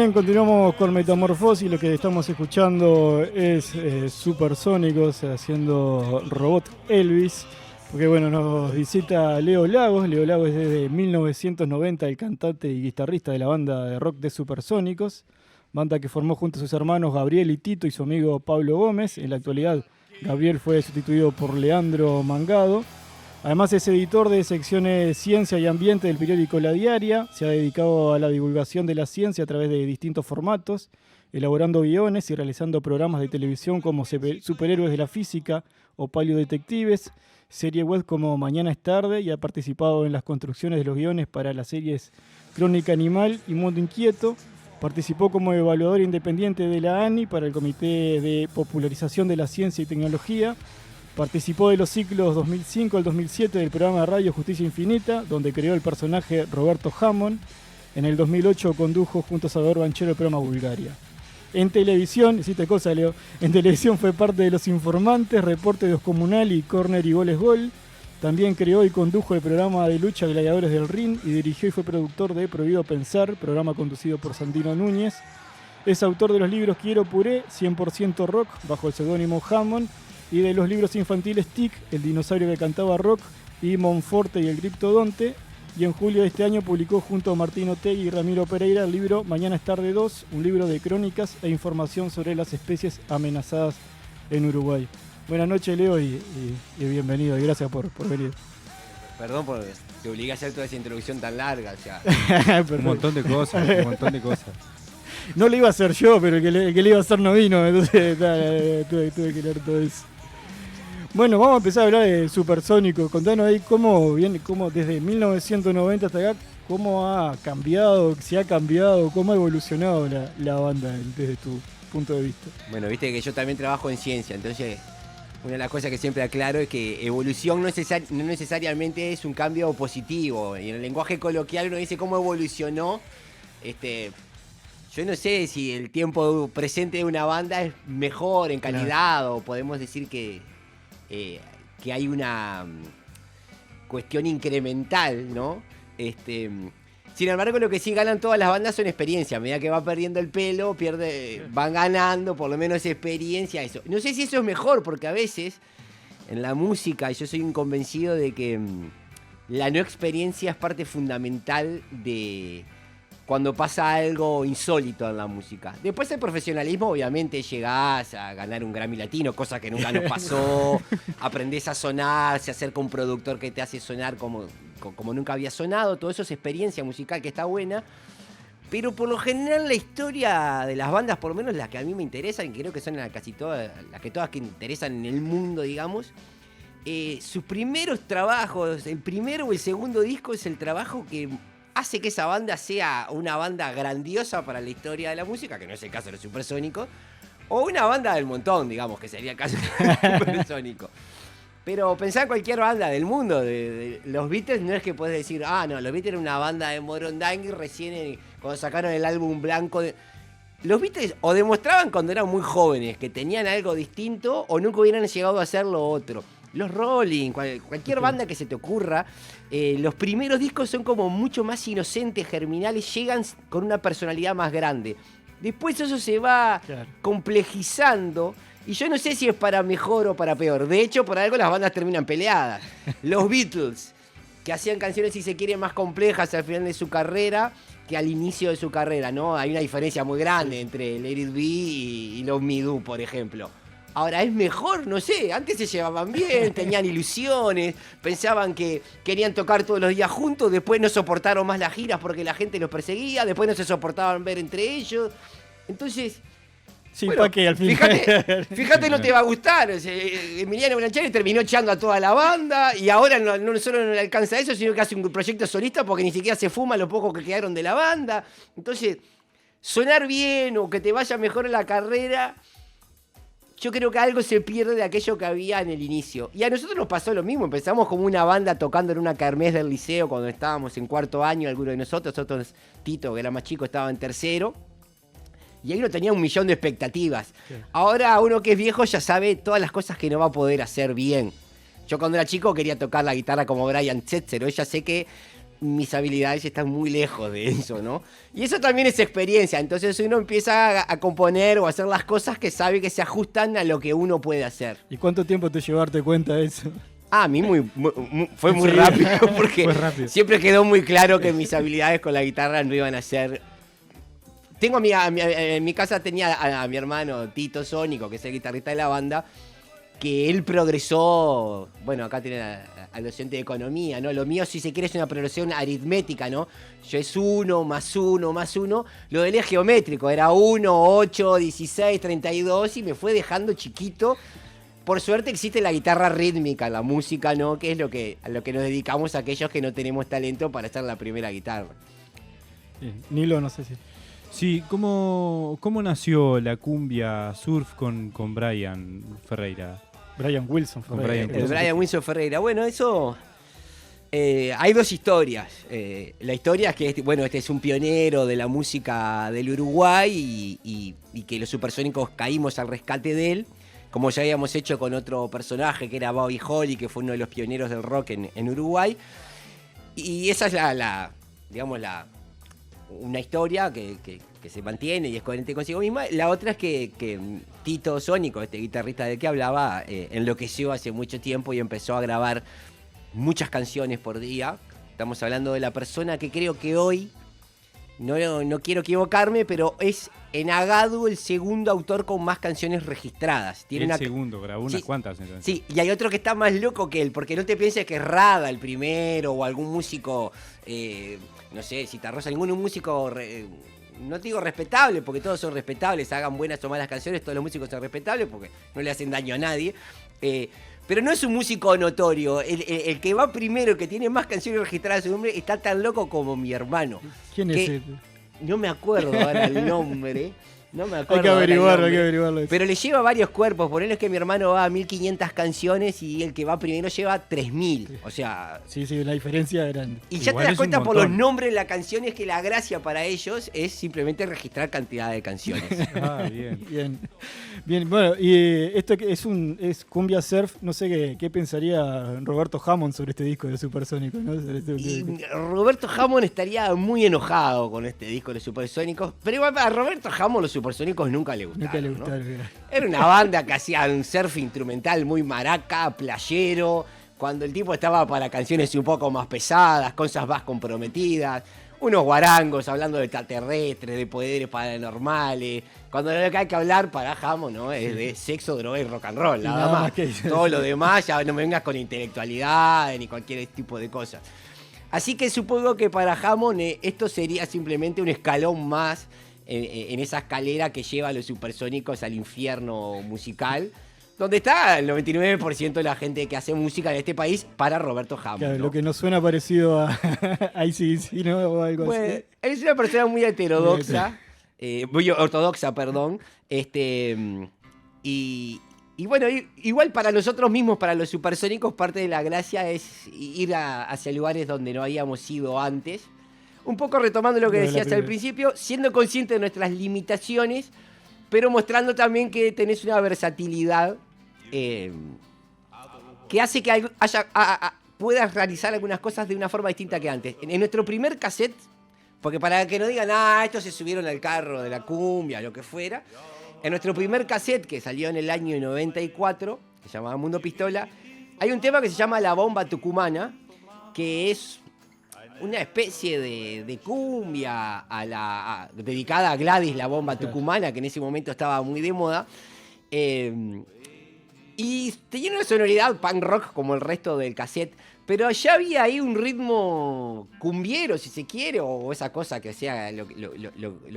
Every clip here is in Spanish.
bien, continuamos con Metamorfosis. Lo que estamos escuchando es Supersónicos haciendo Robot Elvis. Porque bueno, nos visita Leo Lagos. Leo Lagos es desde 1990 el cantante y guitarrista de la banda de rock de Supersónicos. Banda que formó junto a sus hermanos Gabriel y Tito y su amigo Pablo Gómez. En la actualidad, Gabriel fue sustituido por Leandro Mangado. Además es editor de secciones Ciencia y Ambiente del periódico La Diaria. Se ha dedicado a la divulgación de la ciencia a través de distintos formatos, elaborando guiones y realizando programas de televisión como Superhéroes de la Física o Paleodetectives, serie web como Mañana es Tarde, y ha participado en las construcciones de los guiones para las series Crónica Animal y Mundo Inquieto. Participó como evaluador independiente de la ANI para el Comité de Popularización de la Ciencia y Tecnología. Participó de los ciclos 2005 al 2007 del programa de radio Justicia Infinita, donde creó el personaje Roberto Hammond. En el 2008 condujo junto a Salvador Banchero el programa Bulgaria. En televisión, hiciste cosa, Leo, en televisión fue parte de Los Informantes, Reporte de Oscomunal y Corner y Goles Gol. También creó y condujo el programa de lucha Gladiadores del Ring y dirigió y fue productor de Prohibido Pensar, programa conducido por Santino Núñez. Es autor de los libros Quiero Puré, 100% Rock, bajo el seudónimo Hammond, y de los libros infantiles Tic, El dinosaurio que cantaba rock, y Monforte y el Criptodonte. Y en julio de este año publicó junto a Martín Otegui y Ramiro Pereira el libro Mañana es Tarde 2, un libro de crónicas e información sobre las especies amenazadas en Uruguay. Buenas noches, Leo, y bienvenido, y gracias por venir. Perdón por te obligué a hacer toda esa introducción tan larga. O sea. un montón de cosas. No lo iba a hacer yo, pero el que le iba a hacer no vino, entonces tuve que leer todo eso. Bueno, vamos a empezar a hablar de Supersónico. Contanos ahí cómo desde 1990 hasta acá, cómo ha cambiado, si ha cambiado, cómo ha evolucionado la banda desde tu punto de vista. Bueno, viste que yo también trabajo en ciencia, entonces una de las cosas que siempre aclaro es que evolución no necesariamente es un cambio positivo. Y en el lenguaje coloquial uno dice cómo evolucionó. Yo no sé si el tiempo presente de una banda es mejor en calidad, o podemos decir que hay una cuestión incremental, ¿no? Sin embargo, lo que sí ganan todas las bandas son experiencia. A medida que va perdiendo el pelo, van ganando por lo menos experiencia. Eso. No sé si eso es mejor, porque a veces en la música yo soy un convencido de que la no experiencia es parte fundamental de cuando pasa algo insólito en la música. Después el profesionalismo, obviamente, llegás a ganar un Grammy Latino, cosa que nunca nos pasó. Aprendés a sonar, se acerca un productor que te hace sonar como nunca había sonado. Todo eso es experiencia musical que está buena. Pero por lo general la historia de las bandas, por lo menos las que a mí me interesan, y creo que son casi todas, las que todas que interesan en el mundo, digamos, sus primeros trabajos, el primero o el segundo disco es el trabajo que hace que esa banda sea una banda grandiosa para la historia de la música, que no es el caso de los Supersónicos, o una banda del montón, digamos, que sería el caso de los Supersónicos. Pero pensá en cualquier banda del mundo, de los Beatles, no es que podés decir, no, los Beatles eran una banda de Morondanga y recién cuando sacaron el álbum blanco. Los Beatles o demostraban cuando eran muy jóvenes que tenían algo distinto o nunca hubieran llegado a hacer lo otro. Los Rolling, cualquier banda que se te ocurra, los primeros discos son como mucho más inocentes, germinales, llegan con una personalidad más grande. Después eso se va complejizando y yo no sé si es para mejor o para peor. De hecho, por algo las bandas terminan peleadas. Los Beatles, que hacían canciones, si se quiere, más complejas al final de su carrera que al inicio de su carrera, ¿no? Hay una diferencia muy grande entre Let It Be y Love Me Do, por ejemplo. Ahora, ¿es mejor? No sé, antes se llevaban bien, tenían ilusiones, pensaban que querían tocar todos los días juntos, después no soportaron más las giras porque la gente los perseguía, después no se soportaban ver entre ellos. Entonces, sí, bueno, que al final... fíjate, no te va a gustar. Emiliano Brancheri terminó echando a toda la banda y ahora no solo no le alcanza eso, sino que hace un proyecto solista porque ni siquiera se fuma lo poco que quedaron de la banda. Entonces, sonar bien o que te vaya mejor en la carrera... Yo creo que algo se pierde de aquello que había en el inicio. Y a nosotros nos pasó lo mismo. Empezamos como una banda tocando en una kermés del liceo cuando estábamos en cuarto año, algunos de nosotros, Tito, que era más chico, estaba en tercero. Y ahí uno tenía 1 millón de expectativas. Sí. Ahora uno que es viejo ya sabe todas las cosas que no va a poder hacer bien. Yo cuando era chico quería tocar la guitarra como Brian Setzer. Hoy ya sé que mis habilidades están muy lejos de eso, ¿no? Y eso también es experiencia, entonces uno empieza a componer o a hacer las cosas que sabe que se ajustan a lo que uno puede hacer. ¿Y cuánto tiempo te llevó a darte cuenta de eso? A mí fue muy rápido, porque siempre quedó muy claro que mis habilidades con la guitarra no iban a ser... En mi casa tenía a mi hermano Tito Sónico, que es el guitarrista de la banda, que él progresó, bueno, acá tienen al docente de economía, ¿no? Lo mío, si se quiere, es una progresión aritmética, ¿no? Yo es 1 más 1 más 1. Lo de él es geométrico, era 1, 8, 16, 32 y me fue dejando chiquito. Por suerte existe la guitarra rítmica, la música, ¿no? Que es a lo que nos dedicamos a aquellos que no tenemos talento para hacer la primera guitarra. Bien. Nilo, no sé si... Sí, ¿cómo nació la cumbia surf con Brian Ferreira? Brian Wilson Ferreira. Brian Wilson Ferreira. Bueno, eso... hay dos historias. La historia es que este es un pionero de la música del Uruguay y que los Supersónicos caímos al rescate de él, como ya habíamos hecho con otro personaje que era Bobby Holly, que fue uno de los pioneros del rock en Uruguay. Y esa es una historia que se mantiene y es coherente consigo misma. La otra es que Tito Sónico, este guitarrista del que hablaba, enloqueció hace mucho tiempo y empezó a grabar muchas canciones por día. Estamos hablando de la persona que creo que hoy, no quiero equivocarme, pero es en Agadu el segundo autor con más canciones registradas. Segundo, grabó unas cuantas entonces. Sí, y hay otro que está más loco que él, porque no te pienses que es Rada el primero o algún músico, no sé, Citarrosa, ningún músico... no te digo respetable, porque todos son respetables, hagan buenas o malas canciones, todos los músicos son respetables porque no le hacen daño a nadie. Pero no es un músico notorio. El que va primero, que tiene más canciones registradas a su nombre, está tan loco como mi hermano. ¿Quién es ese? No me acuerdo ahora el nombre. No me acuerdo. Hay que averiguarlo. Pero le lleva varios cuerpos. Por él es que mi hermano va a 1500 canciones y el que va primero lleva 3000. O sea. Sí, una diferencia grande. Y ya te das cuenta por los nombres de las canciones que la gracia para ellos es simplemente registrar cantidad de canciones. Bien. Bueno, y esto que es cumbia surf, no sé qué pensaría Roberto Hammond sobre este disco de Supersónicos, ¿no? Y Roberto Hammond estaría muy enojado con este disco de Supersónicos, pero igual a Roberto Hammond los Supersónicos nunca le gustaron. ¿No? Era una banda que hacía un surf instrumental muy maraca, playero, cuando el tipo estaba para canciones un poco más pesadas, cosas más comprometidas, unos guarangos hablando de extraterrestres, de poderes paranormales. Cuando lo que hay que hablar para Hammond, ¿no? Es de sexo, droga y rock and roll, nada más. Todo lo demás, ya no me vengas con intelectualidad ni cualquier tipo de cosas. Así que supongo que para Hammond esto sería simplemente un escalón más en esa escalera que lleva a los Supersónicos al infierno musical, donde está el 99% de la gente que hace música en este país para Roberto Hammond. Claro, ¿no? Lo que nos suena parecido a ICDC, ¿no? O algo así. Él es una persona muy heterodoxa, muy ortodoxa, perdón. Y bueno, igual para nosotros mismos, para los Supersónicos, parte de la gracia es ir hacia lugares donde no habíamos ido antes. Un poco retomando lo que decías al principio, siendo consciente de nuestras limitaciones, pero mostrando también que tenés una versatilidad que hace que puedas realizar algunas cosas de una forma distinta que antes. En nuestro primer cassette, porque para que no digan, estos se subieron al carro de la cumbia, lo que fuera, en nuestro primer cassette, que salió en el año 94, que se llamaba Mundo Pistola, hay un tema que se llama La Bomba Tucumana, que es una especie de cumbia dedicada a Gladys, la bomba tucumana, que en ese momento estaba muy de moda. Y tenía una sonoridad punk rock como el resto del cassette, pero ya había ahí un ritmo cumbiero, si se quiere, o esa cosa que hacía lo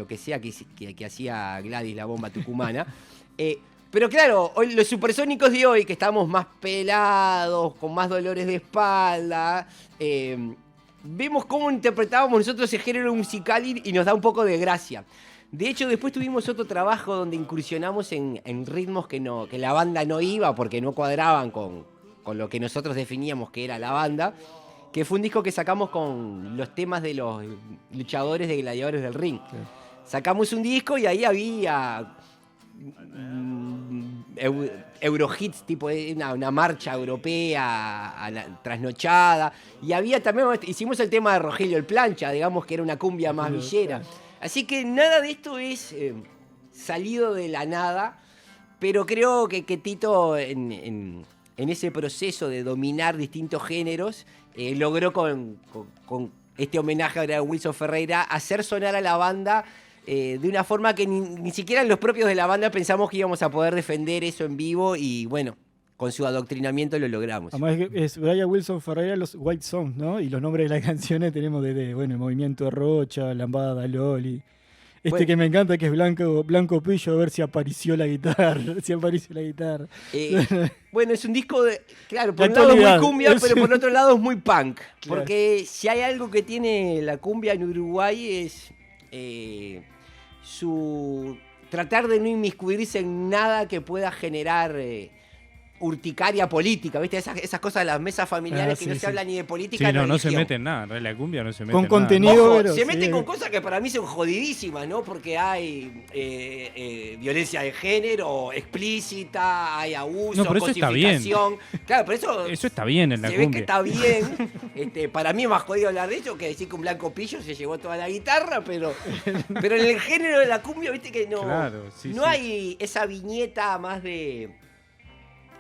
que sea que hacía Gladys, la bomba tucumana. Pero claro, hoy, los Supersónicos de hoy, que estamos más pelados, con más dolores de espalda, vemos cómo interpretábamos nosotros ese género musical y nos da un poco de gracia. De hecho, después tuvimos otro trabajo donde incursionamos en ritmos que la banda no iba porque no cuadraban con lo que nosotros definíamos que era la banda, que fue un disco que sacamos con los temas de los luchadores de Gladiadores del Ring. Sí. Sacamos un disco y ahí había Eurohits, tipo una marcha europea trasnochada. Y había también, hicimos el tema de Rogelio el Plancha, digamos que era una cumbia más villera. Así que nada de esto es salido de la nada, pero creo que Tito en ese proceso de dominar distintos géneros logró con este homenaje a Wilson Ferreira hacer sonar a la banda de una forma que ni siquiera los propios de la banda pensamos que íbamos a poder defender eso en vivo, y bueno, con su adoctrinamiento lo logramos. Además es Brian Wilson Ferreira, los White Songs, ¿no? Y los nombres de las canciones tenemos desde, bueno, el Movimiento de Rocha, Lambada, Loli. Bueno, que me encanta, que es Blanco Pillo, a ver si apareció la guitarra. Bueno, es un disco de... Claro, por un lado es muy cumbia, pero por otro lado es muy punk. Claro. Porque si hay algo que tiene la cumbia en Uruguay es su tratar de no inmiscuirse en nada que pueda generar urticaria política, ¿viste? Esas cosas de las mesas familiares que no se habla ni de política ni de religión. No se mete en nada, en la cumbia no se mete con en contenido, nada. Ojo, pero se meten con cosas que para mí son jodidísimas, ¿no? Porque hay violencia de género explícita, hay abuso, pero cosificación. Claro, pero eso está bien en la cumbia. Se ve que está bien. Para mí es más jodido hablar de eso que decir que un Blanco Pillo se llevó toda la guitarra, pero en el género de la cumbia, viste que no, hay esa viñeta más de...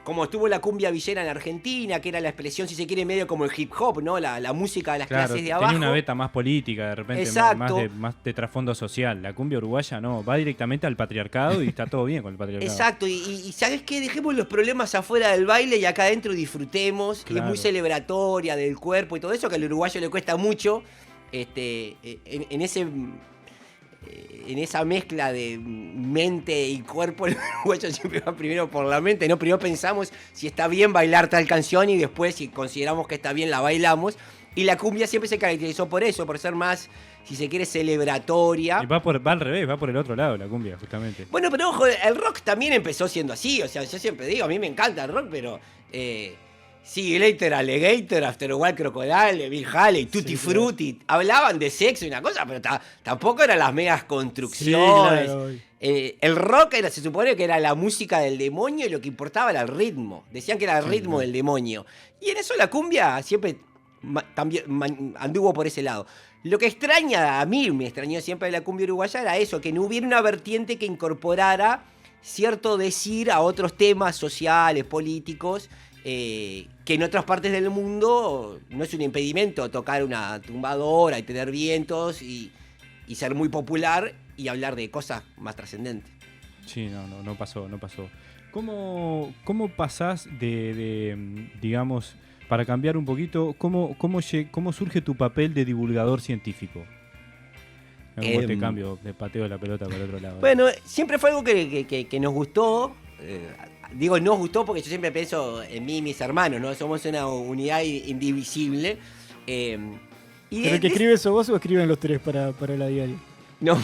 Como estuvo la cumbia villera en Argentina, que era la expresión, si se quiere, medio como el hip hop, ¿no? La música de las clases de abajo. Tenía una beta más política, de repente, más de trasfondo social. La cumbia uruguaya no, va directamente al patriarcado y está todo bien con el patriarcado. Exacto, y ¿sabes qué? Dejemos los problemas afuera del baile y acá adentro disfrutemos. Claro. Y es muy celebratoria del cuerpo y todo eso, que al uruguayo le cuesta mucho. En esa mezcla de mente y cuerpo, el uruguayo siempre va primero por la mente, ¿no? Primero pensamos si está bien bailar tal canción y después, si consideramos que está bien, la bailamos. Y la cumbia siempre se caracterizó por eso, por ser más, si se quiere, celebratoria. Y va al revés, va por el otro lado la cumbia, justamente. Bueno, pero ojo, el rock también empezó siendo así. O sea, yo siempre digo, a mí me encanta el rock, pero... Sí, Later Alligator, After a While Crocodile, Bill Haley, Tutti Frutti, hablaban de sexo y una cosa, pero tampoco eran las megas construcciones. Sí, claro. El rock se supone que era la música del demonio y lo que importaba era el ritmo. Decían que era el ritmo del demonio. Y en eso la cumbia siempre también anduvo por ese lado. Lo que a mí me extrañó siempre de la cumbia uruguaya era eso, que no hubiera una vertiente que incorporara cierto decir a otros temas sociales, políticos, que en otras partes del mundo no es un impedimento tocar una tumbadora y tener vientos y ser muy popular y hablar de cosas más trascendentes. Sí, no pasó. ¿Cómo pasás de digamos, para cambiar un poquito, cómo surge tu papel de divulgador científico? ¿Cómo te cambio de pateo la pelota para el otro lado? Bueno, siempre fue algo que nos gustó. Digo, nos gustó porque yo siempre pienso en mí y mis hermanos, ¿no? Somos una unidad indivisible. ¿Pero el que escribe eso vos o escriben los tres para la diaria? No,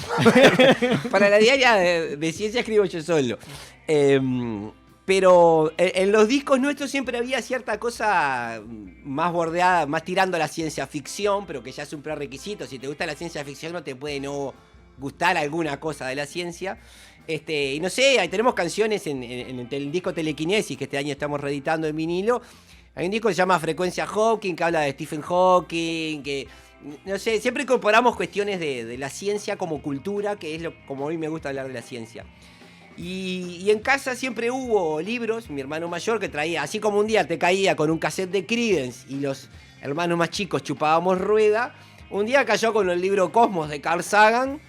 para la diaria de ciencia escribo yo solo. Pero en los discos nuestros siempre había cierta cosa más bordeada, más tirando a la ciencia ficción, pero que ya es un prerequisito. Si te gusta la ciencia ficción no te puede no gustar alguna cosa de la ciencia. Y no sé, ahí tenemos canciones en el disco Telequinesis, que este año estamos reeditando en vinilo. Hay un disco que se llama Frecuencia Hawking, que habla de Stephen Hawking, que, no sé, siempre incorporamos cuestiones de la ciencia como cultura, que es como a mí me gusta hablar de la ciencia. Y en casa siempre hubo libros, mi hermano mayor que traía, así como un día te caía con un cassette de Creedence y los hermanos más chicos chupábamos rueda, un día cayó con el libro Cosmos de Carl Sagan,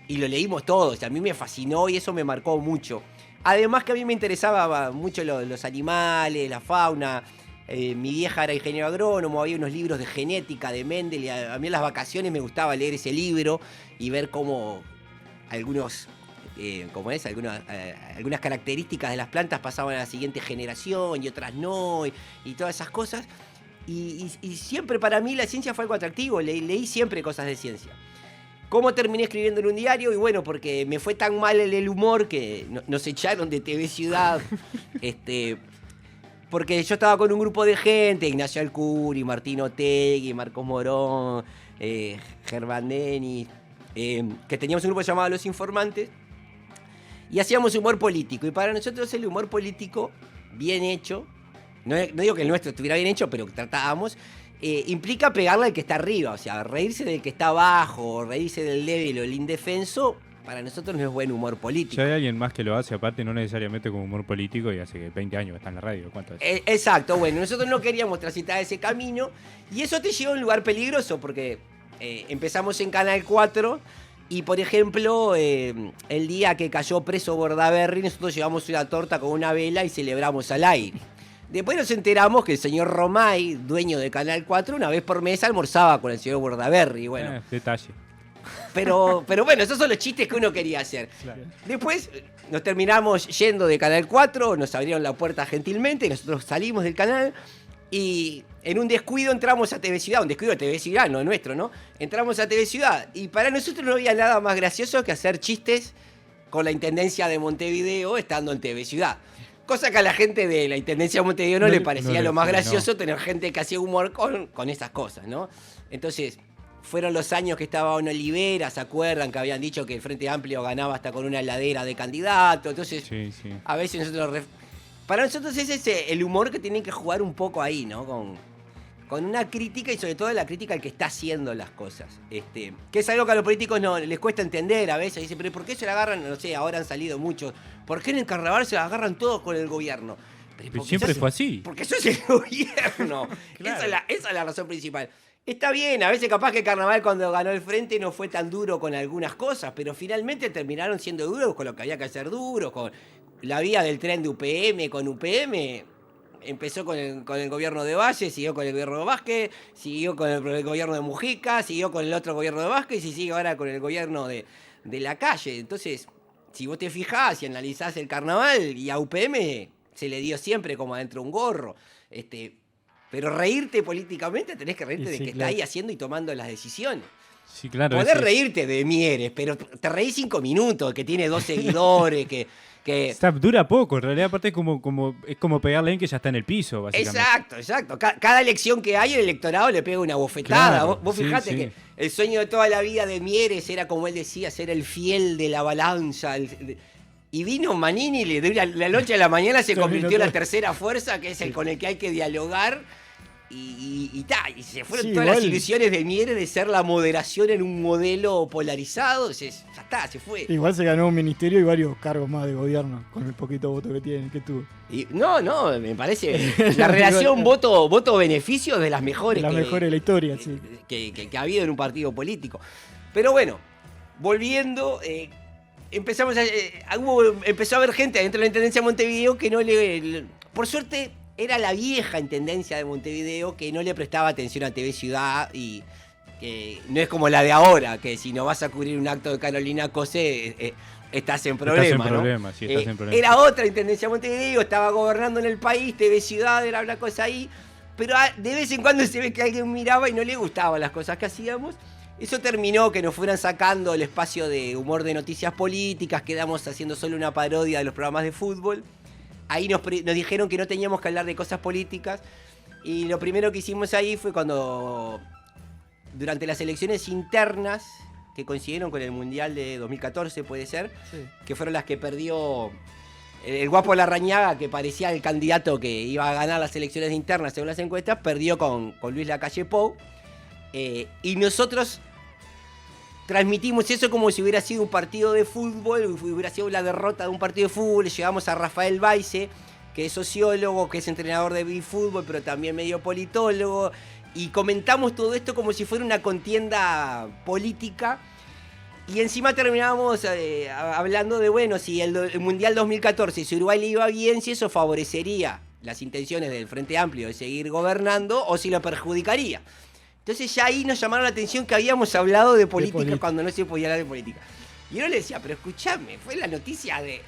y lo leímos todos, a mí me fascinó y eso me marcó mucho. Además que a mí me interesaba mucho los animales, la fauna. Mi vieja era ingeniero agrónomo, había unos libros de genética de Mendel y a mí en las vacaciones me gustaba leer ese libro y ver cómo algunas características de las plantas pasaban a la siguiente generación y otras no, y todas esas cosas. Y siempre para mí la ciencia fue algo atractivo, leí siempre cosas de ciencia. ¿Cómo terminé escribiendo en un diario? Y bueno, porque me fue tan mal el humor que nos echaron de TV Ciudad. Porque yo estaba con un grupo de gente, Ignacio Alcuri, Martín Otegui, Marcos Morón, Germán Denis, que teníamos un grupo llamado Los Informantes. y hacíamos humor político. Y para nosotros el humor político bien hecho, no digo que el nuestro estuviera bien hecho, pero tratábamos, implica pegarle al que está arriba, o sea, reírse del que está abajo, reírse del débil o el indefenso, para nosotros no es buen humor político. Si hay alguien más que lo hace, aparte no necesariamente como humor político, y hace 20 años que está en la radio. ¿Cuánto es? Exacto, bueno, nosotros no queríamos transitar ese camino y eso te lleva a un lugar peligroso porque empezamos en Canal 4 y, por ejemplo, el día que cayó preso Bordaberry, nosotros llevamos una torta con una vela y celebramos al aire. Después nos enteramos que el señor Romay, dueño de Canal 4, una vez por mes almorzaba con el señor Bordaberry. Bueno, Detalle. pero bueno, esos son los chistes que uno quería hacer. Claro. Después nos terminamos yendo de Canal 4, nos abrieron la puerta gentilmente, nosotros salimos del canal y en un descuido entramos a TV Ciudad, un descuido de TV Ciudad, no nuestro, ¿no? Entramos a TV Ciudad y para nosotros no había nada más gracioso que hacer chistes con la Intendencia de Montevideo estando en TV Ciudad. Cosa que a la gente de la Intendencia de Montevideo no le parecía lo más gracioso tener gente que hacía humor con esas cosas, ¿no? Entonces, fueron los años que estaba Ono Olivera, ¿se acuerdan? Que habían dicho que el Frente Amplio ganaba hasta con una heladera de candidato. Entonces, Sí. a veces nosotros... Para nosotros es ese el humor que tienen que jugar un poco ahí, ¿no? Con una crítica y sobre todo la crítica al que está haciendo las cosas. Que es algo que a los políticos no les cuesta entender a veces. Dicen, pero ¿por qué se la agarran? No sé, ahora han salido muchos. ¿Por qué en el carnaval se la agarran todos con el gobierno? Pero siempre fue así. Porque eso es el gobierno. Claro. Esa es la razón principal. Está bien, a veces capaz que el carnaval cuando ganó el frente no fue tan duro con algunas cosas, pero finalmente terminaron siendo duros con lo que había que hacer duros, con la vía del tren de UPM, con UPM. Empezó con el gobierno de Valle, siguió con el gobierno de Vázquez, siguió con el gobierno de Mujica, siguió con el otro gobierno de Vázquez y sigue ahora con el gobierno de la calle. Entonces, si vos te fijás y analizás el carnaval, y a UPM se le dio siempre como adentro un gorro. Pero reírte políticamente tenés que reírte de que está ahí haciendo y tomando las decisiones. Sí, claro. Podés reírte de Mieres, pero te reís 5 minutos, que tiene 2 seguidores, que... Dura poco, en realidad aparte es como pegarle a alguien que ya está en el piso, básicamente. Exacto. Cada elección que hay, el electorado le pega una bofetada. Claro, Vos fijate que el sueño de toda la vida de Mieres era, como él decía, ser el fiel de la balanza. Y vino Manini y la noche a la mañana se convirtió en la tercera fuerza, que es el con el que hay que dialogar. Y se fueron todas las ilusiones de Mieres de ser la moderación en un modelo polarizado. Ya está, se fue. Igual se ganó un ministerio y varios cargos más de gobierno con el poquito voto que tuvo. No, me parece la relación voto-beneficio es de las mejores. De las mejores de la historia, sí. Que ha habido en un partido político. Pero bueno, volviendo, empezó a haber gente dentro de la Intendencia de Montevideo que no por suerte, era la vieja Intendencia de Montevideo que no le prestaba atención a TV Ciudad y que no es como la de ahora, que si no vas a cubrir un acto de Carolina Cose, estás en problemas. Estás en problemas. Era otra Intendencia de Montevideo, estaba gobernando en el país, TV Ciudad era una cosa ahí, pero de vez en cuando se ve que alguien miraba y no le gustaban las cosas que hacíamos. Eso terminó que nos fueran sacando el espacio de humor de noticias políticas, quedamos haciendo solo una parodia de los programas de fútbol. Ahí nos dijeron que no teníamos que hablar de cosas políticas y lo primero que hicimos ahí fue cuando, durante las elecciones internas que coincidieron con el Mundial de 2014, puede ser, que fueron las que perdió el guapo Larrañaga, que parecía el candidato que iba a ganar las elecciones internas según las encuestas, perdió con Luis Lacalle Pou, y nosotros transmitimos eso como si hubiera sido un partido de fútbol, hubiera sido la derrota de un partido de fútbol. Le llevamos a Rafael Baice, que es sociólogo, que es entrenador de fútbol, pero también medio politólogo, y comentamos todo esto como si fuera una contienda política. Y encima terminábamos hablando de, bueno, si el Mundial 2014, si Uruguay le iba bien, si eso favorecería las intenciones del Frente Amplio de seguir gobernando o si lo perjudicaría. Entonces ya ahí nos llamaron la atención que habíamos hablado de política cuando no se podía hablar de política. Y uno le decía, pero escuchame, fue la noticia de...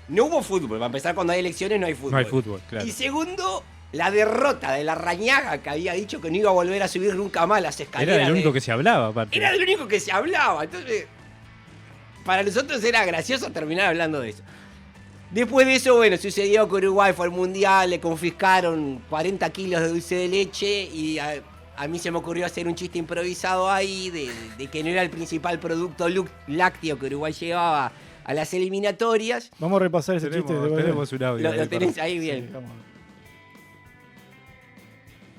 No hubo fútbol, para empezar, cuando hay elecciones no hay fútbol. No hay fútbol, claro. Y segundo, la derrota de Larrañaga, que había dicho que no iba a volver a subir nunca más las escaleras. Era de lo único que se hablaba, aparte. Era de lo único que se hablaba. Entonces, para nosotros era gracioso terminar hablando de eso. Después de eso, bueno, sucedió que Uruguay fue al Mundial, le confiscaron 40 kilos de dulce de leche y... A mí se me ocurrió hacer un chiste improvisado ahí de que no era el principal producto lácteo que Uruguay llevaba a las eliminatorias. Vamos a repasar ese chiste. Tenemos un audio. Lo tenés ahí bien. Sí, vamos.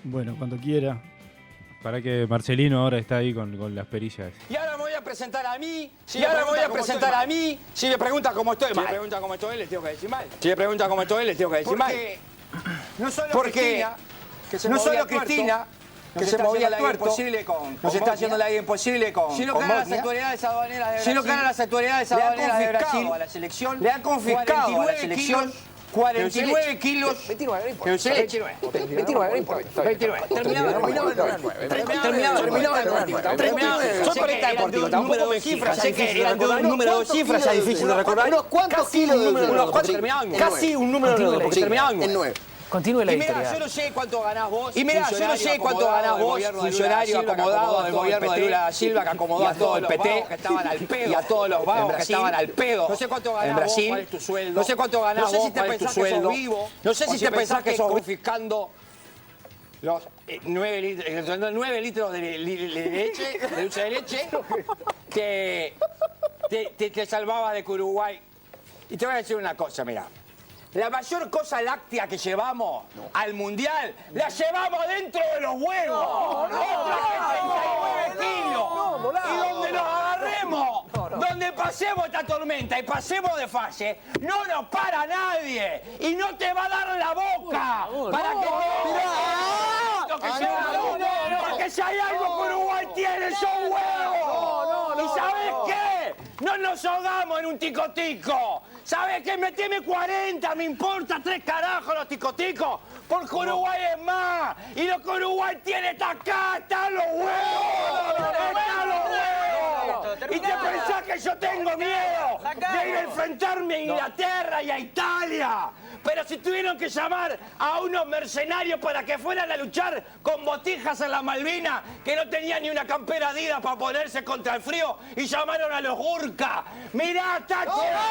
Bueno, cuando quiera. Para que Marcelino ahora está ahí con las perillas. Y ahora me voy a presentar a mí. Si me pregunta cómo estoy, mal. Si me pregunta cómo estoy, le tengo que decir mal. Si me pregunta cómo estoy, le tengo que decir mal. No solo Cristina, que se movía al tuerto, nos está haciendo la vida imposible con Si no con ganan las Bosnia. autoridades aduaneras de Brasil. Si no ganan las autoridades aduaneras de Brasil, a la selección. le han confiscado a la selección 49 kilos 29, no importa. de dulce de leche. 29, no importa. 29. Son 40 deportivos, tampoco me cifras, sé que eran de un número de cifras, ya difícil de recordar. Unos cuantos kilos de dulce. Unos cuantos terminaban en casi un número redondo, porque terminaban en 9. Continúe la Y mira, historia. yo no sé cuánto ganás vos. Y mira, yo no sé cuánto ganás vos, funcionario acomodado del gobierno de Lula da Silva, que acomodó a todo el PT y a todos los vagos que estaban al pedo. No sé cuánto ganás en Brasil. ¿Cuál es tu sueldo? No sé cuánto ganás vos, cuál es tu sueldo. No sé si te pensás que sos confiscando los 9 litros de leche, de dulce de leche, que te salvaba de que Uruguay. Y te voy a decir una cosa, mira. La mayor cosa láctea que llevamos al Mundial, la llevamos dentro de los huevos. Otros 79 kilos. Y donde nos agarremos, donde pasemos esta tormenta y pasemos de fase, no nos para nadie. Y no te va a dar la boca para que porque si hay algo que Uruguay tiene son huevos. ¿Y sabes qué? No nos ahogamos en un tico-tico. ¿Sabes qué? Meteme 40, me importa 3 carajos los ticoticos, porque Uruguay es más. Y lo que Uruguay tiene está acá, están los huevos. ¡Están los huevos! ¿Y te pensás que yo tengo miedo de ir a enfrentarme a Inglaterra y a Italia? Pero si tuvieron que llamar a unos mercenarios para que fueran a luchar con botijas en la Malvinas, que no tenían ni una campera Adidas para ponerse contra el frío, y llamaron a los Gurka. ¡Mirá, Tache! ¡Mirá,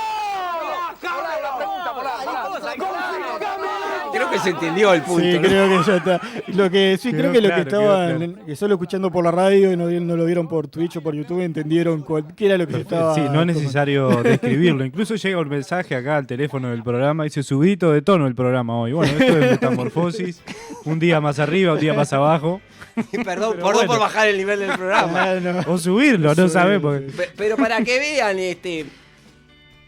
Creo que se entendió el punto. Sí, ¿no? creo que ya está. Lo que sí, creo que lo que estaban, que solo escuchando por la radio y no lo vieron por Twitch o por YouTube, entendieron qué era lo que se estaba. Sí, no es necesario describirlo. Incluso llega un mensaje acá al teléfono del programa, dice subidito de tono el programa hoy. Bueno, esto es Metamorfosis. Un día más arriba, un día más abajo. Perdón por bajar el nivel del programa. O subirlo, no sabemos. Pero para que vean, este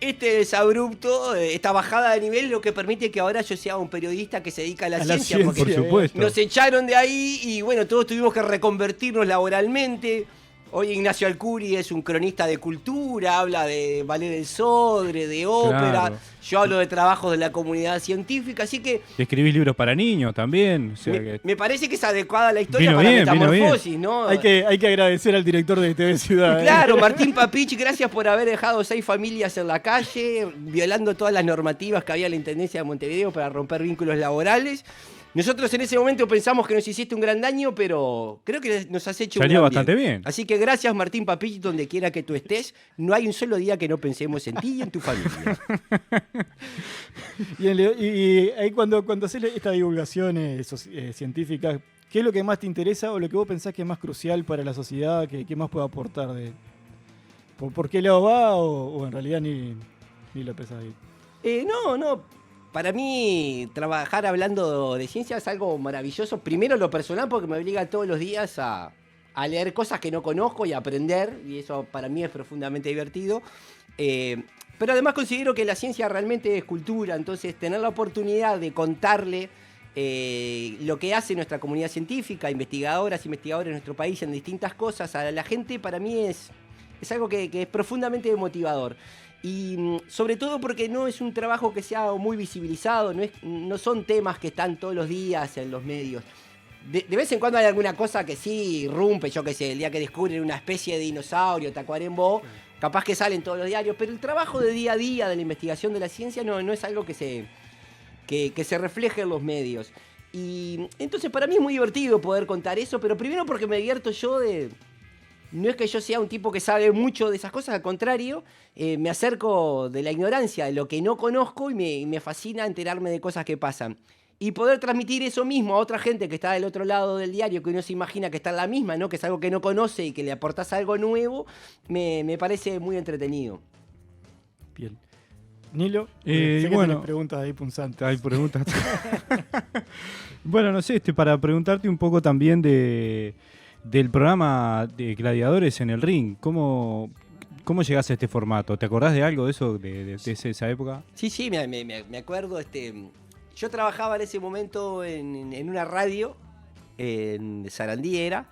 desabrupto, esta bajada de nivel, lo que permite que ahora yo sea un periodista que se dedica a la ciencia. Porque por supuesto. nos echaron de ahí y bueno, todos tuvimos que reconvertirnos laboralmente. Hoy Ignacio Alcuri es un cronista de cultura, habla de ballet del Sodre, de ópera. Claro. Yo hablo de trabajos de la comunidad científica, así que Escribís libros para niños también. O sea que me parece que es adecuada la historia Vino para bien, vino Metamorfosis, ¿no? Hay que agradecer al director de TV Ciudad. Claro, Martín Papich, gracias por haber dejado 6 familias en la calle, violando todas las normativas que había en la Intendencia de Montevideo para romper vínculos laborales. Nosotros en ese momento pensamos que nos hiciste un gran daño, pero creo que nos has hecho Salió un gran bastante bien. Así que gracias, Martín Papich, donde quiera que tú estés. No hay un solo día que no pensemos en ti y en tu familia. Y ahí cuando haces estas divulgaciones científicas, ¿qué es lo que más te interesa o lo que vos pensás que es más crucial para la sociedad, que más puede aportar? ¿Por qué lado va o en realidad ni lo pensás ahí? No. Para mí, trabajar hablando de ciencia es algo maravilloso. Primero lo personal, porque me obliga todos los días a leer cosas que no conozco y a aprender. Y eso para mí es profundamente divertido. Pero además considero que la ciencia realmente es cultura. Entonces, tener la oportunidad de contarle lo que hace nuestra comunidad científica, investigadores de nuestro país en distintas cosas a la gente, para mí es algo que es profundamente motivador. Y sobre todo porque no es un trabajo que sea muy visibilizado, no son temas que están todos los días en los medios. De vez en cuando hay alguna cosa que sí irrumpe, yo qué sé, el día que descubren una especie de dinosaurio, Tacuarembó, capaz que salen todos los diarios, pero el trabajo de día a día de la investigación de la ciencia no es algo que se refleje en los medios. Y entonces para mí es muy divertido poder contar eso, pero primero porque me divierto yo de... No es que yo sea un tipo que sabe mucho de esas cosas, al contrario, me acerco de la ignorancia, de lo que no conozco y me fascina enterarme de cosas que pasan. Y poder transmitir eso mismo a otra gente que está del otro lado del diario, que uno se imagina que está en la misma, ¿no? Que es algo que no conoce y que le aportás algo nuevo, me parece muy entretenido. piel. Nilo, Eh, sé que bueno. tenés preguntas ahí punzantes. Hay preguntas. Bueno, no sé, para preguntarte un poco también del programa de Gladiadores en el Ring. ¿Cómo llegaste a este formato? ¿Te acordás de algo de eso, de esa época? Sí, me acuerdo. Yo trabajaba en ese momento en una radio, en Sarandí era,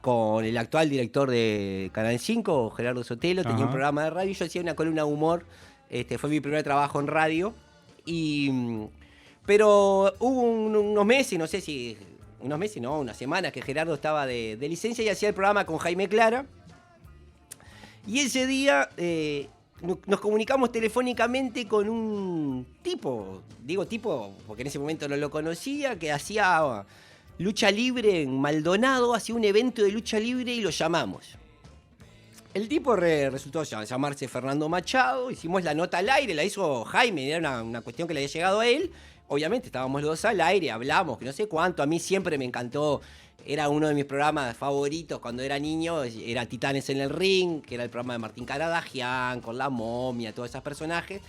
con el actual director de Canal 5, Gerardo Sotelo. Tenía un Ajá. programa de radio y yo hacía una columna de humor. Fue mi primer trabajo en radio. Pero hubo unos meses, no sé si... Unos meses, no, unas semanas que Gerardo estaba de licencia y hacía el programa con Jaime Clara. Y ese día nos comunicamos telefónicamente con un tipo, digo tipo porque en ese momento no lo conocía, que hacía lucha libre en Maldonado, hacía un evento de lucha libre y lo llamamos. El tipo resultó llamarse Fernando Machado, hicimos la nota al aire, la hizo Jaime, era una cuestión que le había llegado a él. Obviamente estábamos los dos al aire, hablamos, que no sé cuánto, a mí siempre me encantó, era uno de mis programas favoritos cuando era niño, era Titanes en el Ring, que era el programa de Martín Caradagian, con la momia, todos esos personajes.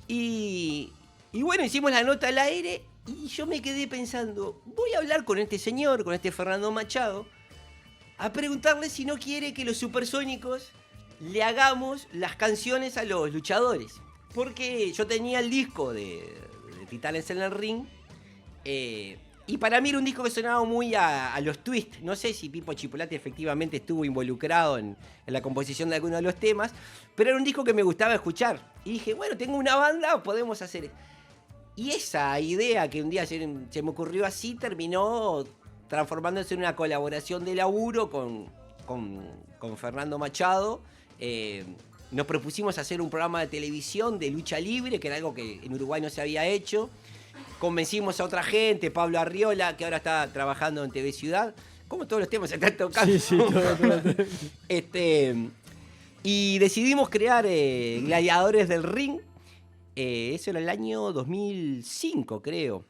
Y bueno, hicimos la nota al aire y yo me quedé pensando, voy a hablar con este señor, con este Fernando Machado, a preguntarle si no quiere que los Supersónicos le hagamos las canciones a los luchadores. Porque yo tenía el disco de Titanes en el Ring, y para mí era un disco que sonaba muy a los Twist. No sé si Pipo Chipolati efectivamente estuvo involucrado en la composición de alguno de los temas, pero era un disco que me gustaba escuchar. Y dije, bueno, tengo una banda, podemos hacer. Y esa idea que un día se me ocurrió así terminó transformándose en una colaboración de laburo con Fernando Machado. Nos propusimos hacer un programa de televisión de lucha libre, que era algo que en Uruguay no se había hecho. Convencimos a otra gente, Pablo Arriola, que ahora está trabajando en TV Ciudad. Como todos los temas se están tocando. Sí, todo. Y decidimos crear Gladiadores del Ring. Eso era el año 2005, creo.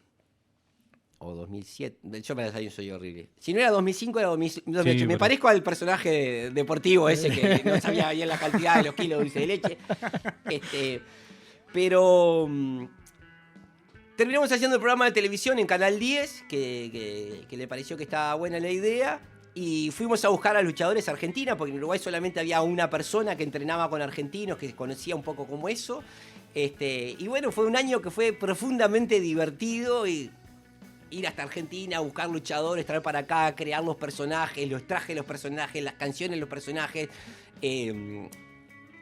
O 2007. Yo para los años soy horrible. Si no era 2005, era 2008. Sí, Me parezco al personaje deportivo ese que no sabía bien la cantidad de los kilos de dulce de leche. Pero terminamos haciendo el programa de televisión en Canal 10, que le pareció que estaba buena la idea. Y fuimos a buscar a luchadores argentinos, porque en Uruguay solamente había una persona que entrenaba con argentinos, que conocía un poco como eso. Y bueno, fue un año que fue profundamente divertido y ir hasta Argentina, buscar luchadores, traer para acá, crear los personajes, los trajes de los personajes, las canciones de los personajes.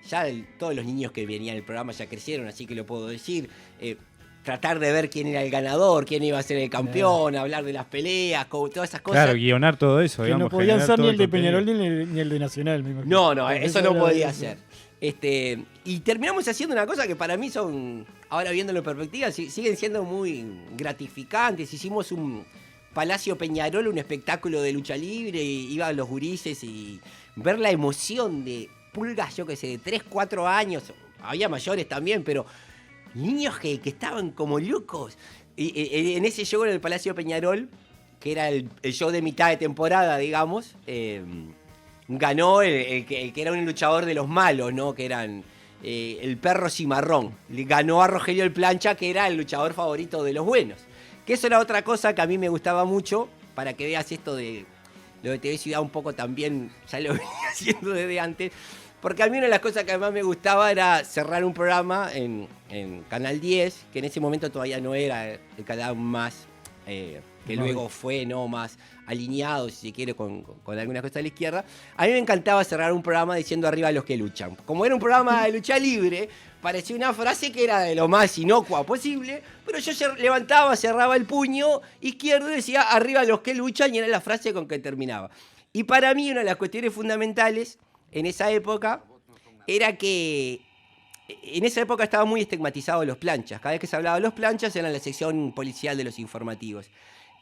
Ya todos los niños que venían al programa ya crecieron, así que lo puedo decir. Tratar de ver quién era el ganador, quién iba a ser el campeón, hablar de las peleas, todas esas cosas. Claro, guionar todo eso, Que digamos. no podían generar ser ni todo el de contenido. Peñarol ni el de Nacional, me imagino. No, eso no podía ser. Y terminamos haciendo una cosa que para mí son, ahora viéndolo en perspectiva, siguen siendo muy gratificantes. Hicimos un Palacio Peñarol, un espectáculo de lucha libre, y iban los gurises y ver la emoción de pulgas, yo que sé, de 3, 4 años, había mayores también, pero niños que estaban como locos. Y en ese show en el Palacio Peñarol, que era el show de mitad de temporada, digamos, ganó el que era un luchador de los malos, ¿no? Que eran el Perro Cimarrón. Le ganó a Rogelio el Plancha, que era el luchador favorito de los buenos. Que eso era otra cosa que a mí me gustaba mucho, para que veas esto de lo de TV Ciudad un poco también, ya lo venía haciendo desde antes. Porque a mí una de las cosas que más me gustaba era cerrar un programa en Canal 10, que en ese momento todavía no era el canal más, que luego fue más alineado, si se quiere, con algunas cosas de la izquierda. A mí me encantaba cerrar un programa diciendo arriba los que luchan. Como era un programa de lucha libre, parecía una frase que era de lo más inocua posible, pero yo levantaba, cerraba el puño izquierdo y decía arriba los que luchan, y era la frase con que terminaba. Y para mí una de las cuestiones fundamentales en esa época era que en esa época estaban muy estigmatizados los planchas. Cada vez que se hablaba de los planchas era la sección policial de los informativos.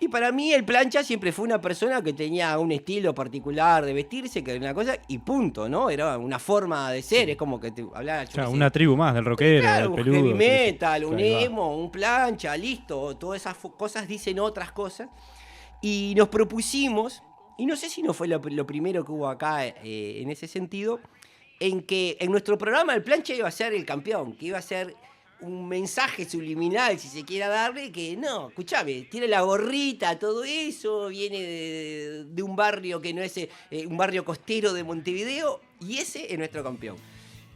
Y para mí el plancha siempre fue una persona que tenía un estilo particular de vestirse, que era una cosa, y punto, ¿no? Era una forma de ser, es como que te hablaba... Claro, una tribu más del rockero, claro, del peludo. un heavy metal, un Ahí va. emo, un plancha, listo. Todas esas cosas dicen otras cosas. Y nos propusimos, y no sé si no fue lo primero que hubo acá en ese sentido, en que en nuestro programa el Plancha iba a ser el campeón, que iba a ser un mensaje subliminal, si se quiera darle, que no, escuchame, tiene la gorrita, todo eso, viene de un barrio que no es un barrio costero de Montevideo, y ese es nuestro campeón.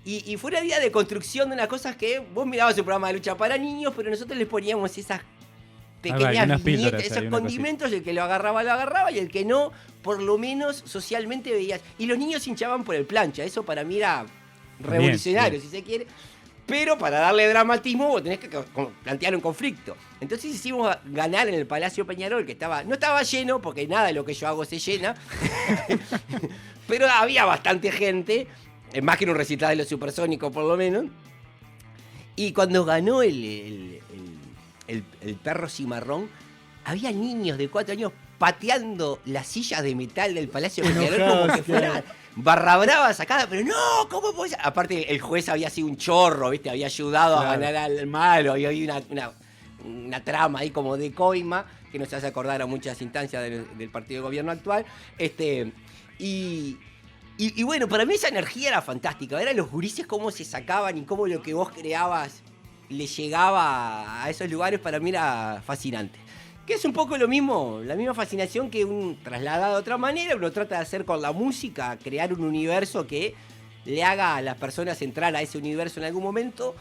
Y fue una idea de construcción de unas cosas que vos mirabas un programa de lucha para niños, pero nosotros les poníamos esas pequeñas viñetas, esos condimentos, el que lo agarraba, y el que no, por lo menos socialmente veías. Y los niños hinchaban por el Plancha, eso para mí era revolucionario, si se quiere. Pero para darle dramatismo vos tenés que plantear un conflicto. Entonces hicimos ganar en el Palacio Peñarol, que no estaba lleno, porque nada de lo que yo hago se llena, pero había bastante gente, más que en un recital de los Supersónicos por lo menos. Y cuando ganó el perro cimarrón, había niños de 4 años pateando las sillas de metal del Palacio Peñarol como que fuera barra brava sacada, pero no, ¿cómo puede ser? Aparte el juez había sido un chorro, ¿viste? Había ayudado a ganar al malo, y había una trama ahí como de coima, que nos hace acordar a muchas instancias del partido de gobierno actual. Y bueno, para mí esa energía era fantástica, ver a los gurises cómo se sacaban y cómo lo que vos creabas le llegaba a esos lugares, para mí era fascinante. Que es un poco lo mismo, la misma fascinación que trasladado de otra manera, uno trata de hacer con la música, crear un universo que le haga a las personas entrar a ese universo en algún momento,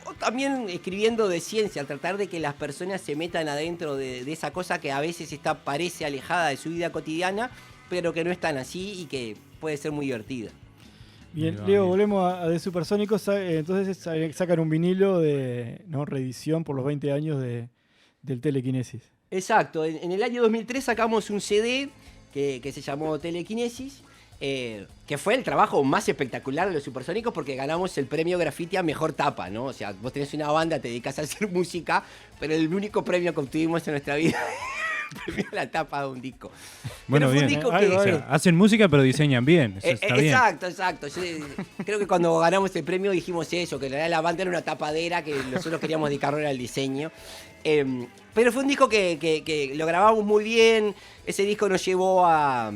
o también escribiendo de ciencia, tratar de que las personas se metan adentro de esa cosa que a veces parece alejada de su vida cotidiana, pero que no es tan así y que puede ser muy divertida. Bien, Leo, volvemos a The Supersónicos. Entonces sacan un vinilo de reedición por los 20 años del Telequinesis. Exacto, en el año 2003 sacamos un CD que se llamó Telequinesis, que fue el trabajo más espectacular de los Supersónicos porque ganamos el premio Graffiti a mejor tapa, ¿no? O sea, vos tenés una banda, te dedicas a hacer música, pero el único premio que obtuvimos en nuestra vida premio a la tapa de un disco. Bueno, bien. O sea, hacen música pero diseñan bien. Eso está bien. Exacto. Yo creo que cuando ganamos el premio dijimos eso, que en realidad la banda era una tapadera, que nosotros queríamos dedicarnos al diseño. Pero fue un disco que lo grabamos muy bien. Ese disco nos llevó a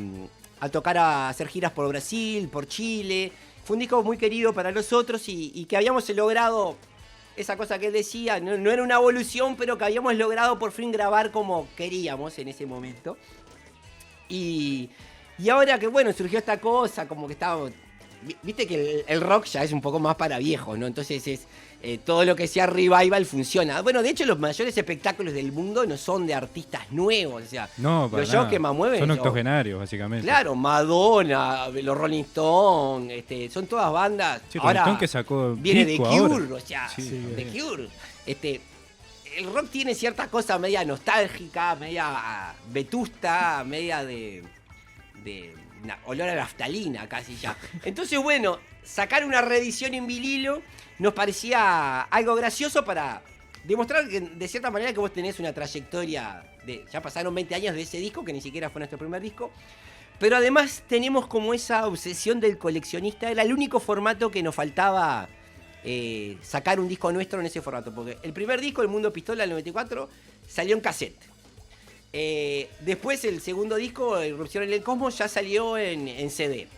tocar, a hacer giras por Brasil, por Chile. Fue un disco muy querido para nosotros y que habíamos logrado esa cosa que él decía, no era una evolución, pero que habíamos logrado por fin grabar como queríamos en ese momento. Y ahora que bueno, surgió esta cosa, como que estábamos... Viste que el rock ya es un poco más para viejos, ¿no? Entonces todo lo que sea revival funciona. Bueno, de hecho los mayores espectáculos del mundo no son de artistas nuevos, o sea, los shows que más mueven son octogenarios, básicamente. Claro, Madonna, los Rolling Stones, son todas bandas. Sí, ahora Rolling Stone que sacó viene de disco Cure, ahora. O sea, Sí. de Cure. El rock tiene cierta cosa media nostálgica, media vetusta, media de olor a naftalina casi ya. Entonces, bueno, sacar una reedición en vinilo nos parecía algo gracioso para demostrar que, de cierta manera, que vos tenés una trayectoria ya pasaron 20 años de ese disco, que ni siquiera fue nuestro primer disco, pero además tenemos como esa obsesión del coleccionista. Era el único formato que nos faltaba sacar un disco nuestro en ese formato, porque el primer disco, El Mundo Pistola, del 94, salió en cassette. Después el segundo disco, Irrupción en el Cosmos, ya salió en CD.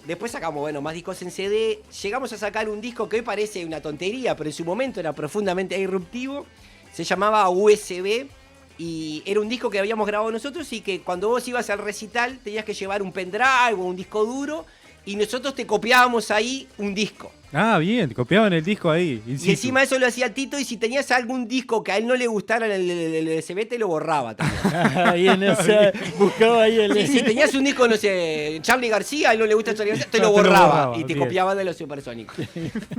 Después sacamos, más discos en CD. Llegamos a sacar un disco que hoy parece una tontería, pero en su momento era profundamente disruptivo. Se llamaba USB y era un disco que habíamos grabado nosotros y que cuando vos ibas al recital tenías que llevar un pendrive o un disco duro y nosotros te copiábamos ahí un disco. Ah, bien, copiaban el disco ahí. Y encima eso lo hacía Tito, y si tenías algún disco que a él no le gustara el USB, te lo borraba también. Buscaba ahí el... Y si tenías un disco, no sé, Charly García, a él no le gusta Charly García, te lo borraba y te copiaba de los Supersónicos.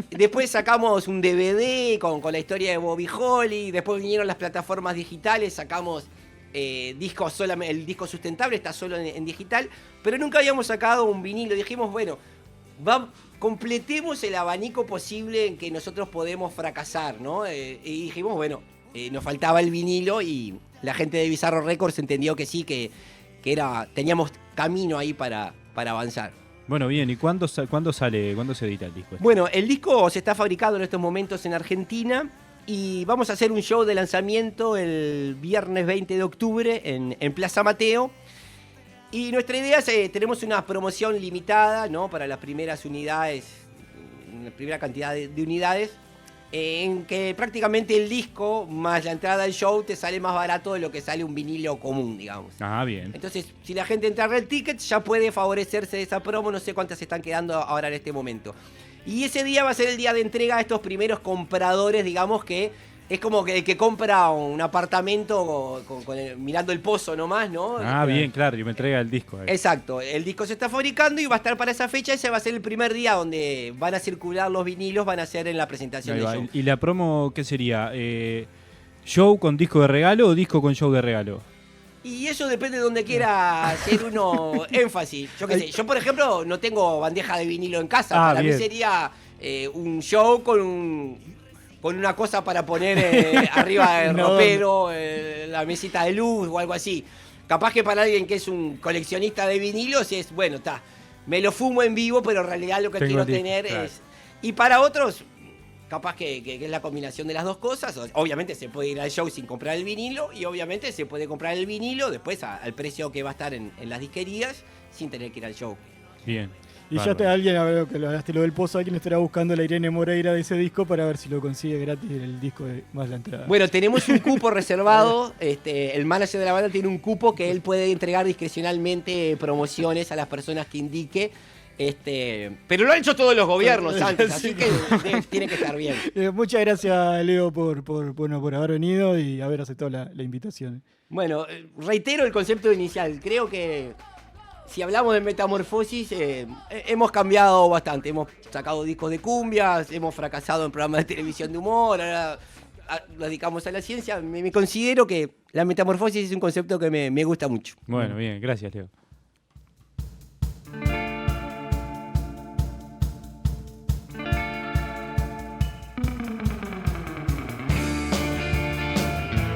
Después sacamos un DVD con la historia de Bobby Holly, después vinieron las plataformas digitales, sacamos discos solamente, el disco sustentable está solo en digital, pero nunca habíamos sacado un vinilo. Dijimos, completemos el abanico posible en que nosotros podemos fracasar, ¿no? Y dijimos, nos faltaba el vinilo y la gente de Bizarro Records entendió que sí, que teníamos camino ahí para avanzar. Bueno, bien, ¿y cuándo se edita el disco? Bueno, el disco se está fabricando en estos momentos en Argentina y vamos a hacer un show de lanzamiento el viernes 20 de octubre en Plaza Mateo. Y nuestra idea es, tenemos una promoción limitada, ¿no? Para las primeras unidades, la primera cantidad de unidades, en que prácticamente el disco más la entrada al show te sale más barato de lo que sale un vinilo común, digamos. Ah, bien. Entonces, si la gente entra a Red Tickets, ya puede favorecerse de esa promo, no sé cuántas están quedando ahora en este momento. Y ese día va a ser el día de entrega a estos primeros compradores, digamos que es como que el que compra un apartamento mirando el pozo nomás, ¿no? Ah, bien, claro, y me entrega el disco. Exacto, el disco se está fabricando y va a estar para esa fecha. Ese va a ser el primer día donde van a circular los vinilos, van a ser en la presentación del show. ¿Y la promo qué sería? ¿Show con disco de regalo o disco con show de regalo? Y eso depende de donde quiera hacer uno énfasis. Yo qué sé, yo por ejemplo no tengo bandeja de vinilo en casa. Para mí sería un show con una cosa para poner arriba del ropero, la mesita de luz o algo así. Capaz que para alguien que es un coleccionista de vinilos es, bueno, está, me lo fumo en vivo, pero en realidad lo que quiero tener es... Y para otros, capaz que es la combinación de las dos cosas. Obviamente se puede ir al show sin comprar el vinilo y obviamente se puede comprar el vinilo después al precio que va a estar en las disquerías sin tener que ir al show. Bien. Y ya está alguien, a ver, que lo hablaste lo del pozo, alguien estará buscando la Irene Moreira de ese disco para ver si lo consigue gratis el disco de más la entrada. Bueno, tenemos un cupo reservado. El manager de la banda tiene un cupo que él puede entregar discrecionalmente promociones a las personas que indique. Pero lo han hecho todos los gobiernos antes, así que tiene que estar bien. Muchas gracias, Leo, por haber venido y haber aceptado la invitación. Bueno, reitero el concepto inicial. Creo que si hablamos de Metamorfosis, hemos cambiado bastante. Hemos sacado discos de cumbias, hemos fracasado en programas de televisión de humor, ahora nos dedicamos a la ciencia. Me considero que la metamorfosis es un concepto que me gusta mucho. Bueno, bien, gracias, Leo.